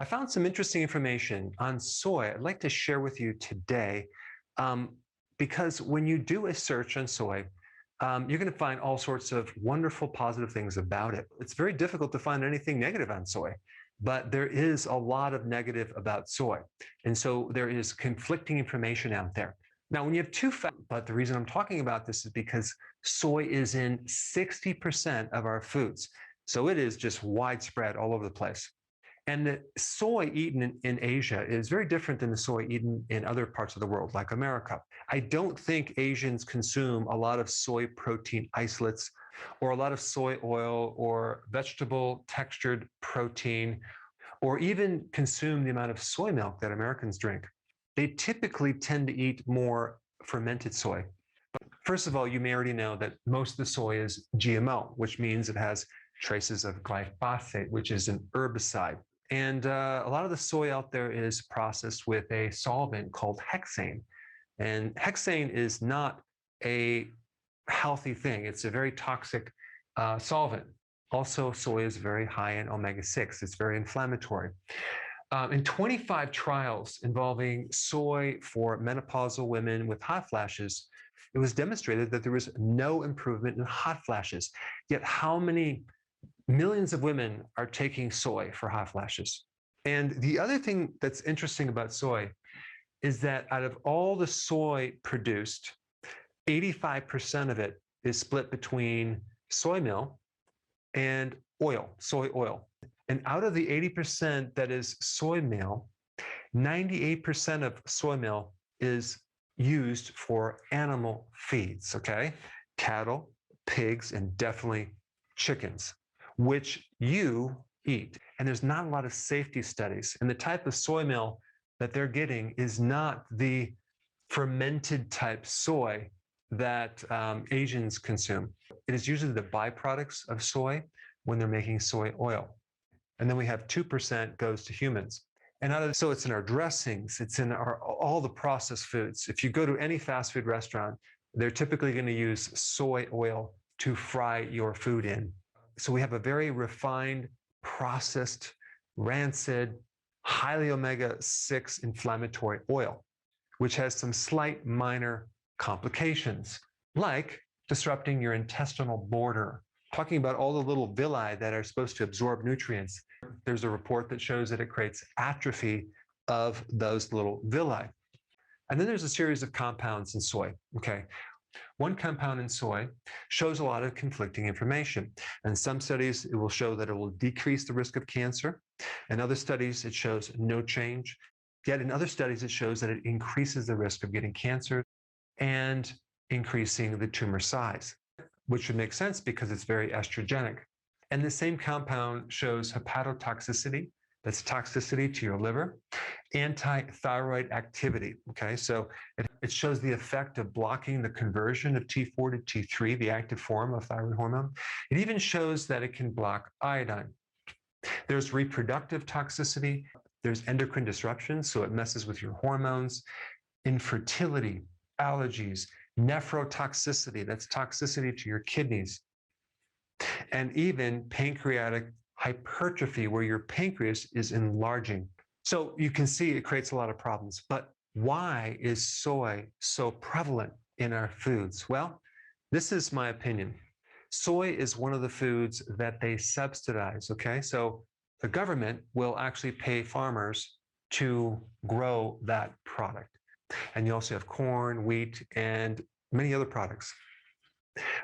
I found some interesting information on soy I'd like to share with you today um, because when you do a search on soy, you're going to find all sorts of wonderful positive things about it. It's very difficult to find anything negative on soy, but there is a lot of negative about soy. And so there is conflicting information out there. Now, when you have two facts, but the reason I'm talking about this is because soy is in 60% of our foods. So it is just widespread all over the place. And the soy eaten in Asia is very different than the soy eaten in other parts of the world, like America. I don't think Asians consume a lot of soy protein isolates or a lot of soy oil or vegetable textured protein, or even consume the amount of soy milk that Americans drink. They typically tend to eat more fermented soy. But first of all, you may already know that most of the soy is GMO, which means it has traces of glyphosate, which is an herbicide. And a lot of the soy out there is processed with a solvent called hexane. And hexane is not a healthy thing. It's a very toxic solvent. Also, soy is very high in omega-6. It's very inflammatory. In 25 trials involving soy for menopausal women with hot flashes, it was demonstrated that there was no improvement in hot flashes. Yet how many millions of women are taking soy for hot flashes? And the other thing that's interesting about soy is that out of all the soy produced, 85% of it is split between soy meal and oil, soy oil. And out of the 80% that is soy meal, 98% of soy meal is used for animal feeds, okay? Cattle, pigs, and definitely chickens, which you eat. And there's not a lot of safety studies. And the type of soy meal that they're getting is not the fermented type soy that Asians consume. It is usually the byproducts of soy when they're making soy oil. And then we have 2% goes to humans. And so it's in our dressings, it's in all the processed foods. If you go to any fast food restaurant, they're typically going to use soy oil to fry your food in. So we have a very refined, processed, rancid, highly omega-6 inflammatory oil, which has some slight minor complications, like disrupting your intestinal border. Talking about all the little villi that are supposed to absorb nutrients. There's a report that shows that it creates atrophy of those little villi. And then there's a series of compounds in soy, okay? One compound in soy shows a lot of conflicting information. In some studies, it will show that it will decrease the risk of cancer. In other studies, it shows no change. Yet in other studies, it shows that it increases the risk of getting cancer and increasing the tumor size, which would make sense because it's very estrogenic. And the same compound shows hepatotoxicity, that's toxicity to your liver, anti-thyroid activity, okay? So it shows the effect of blocking the conversion of T4 to T3, the active form of thyroid hormone. It even shows that it can block iodine. There's reproductive toxicity, there's endocrine disruption, so it messes with your hormones, infertility, allergies, nephrotoxicity, that's toxicity to your kidneys, and even pancreatic hypertrophy, where your pancreas is enlarging. So you can see it creates a lot of problems. But why is soy so prevalent in our foods? Well, this is my opinion. Soy is one of the foods that they subsidize, okay? So the government will actually pay farmers to grow that product. And you also have corn, wheat, and many other products.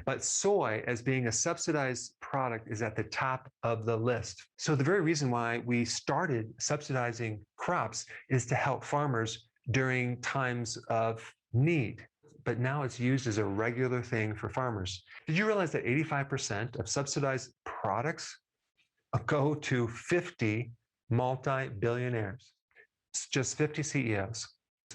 But soy, as being a subsidized product, is at the top of the list. So the very reason why we started subsidizing crops is to help farmers during times of need. But now it's used as a regular thing for farmers. Did you realize that 85% of subsidized products go to 50 multi-billionaires? It's just 50 CEOs.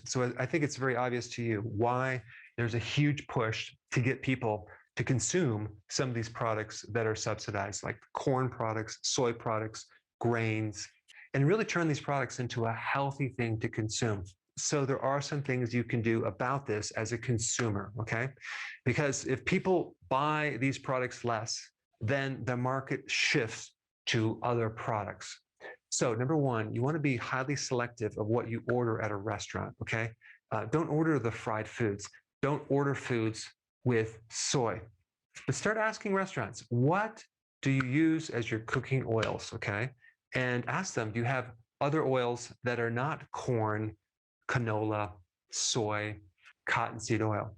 So I think it's very obvious to you why there's a huge push to get people to consume some of these products that are subsidized, like corn products, soy products, grains, and really turn these products into a healthy thing to consume. So there are some things you can do about this as a consumer, okay? Because if people buy these products less, then the market shifts to other products. So, number one, you want to be highly selective of what you order at a restaurant, okay? Don't order the fried foods. Don't order foods with soy. But start asking restaurants, what do you use as your cooking oils, okay? And ask them, do you have other oils that are not corn, canola, soy, cottonseed oil?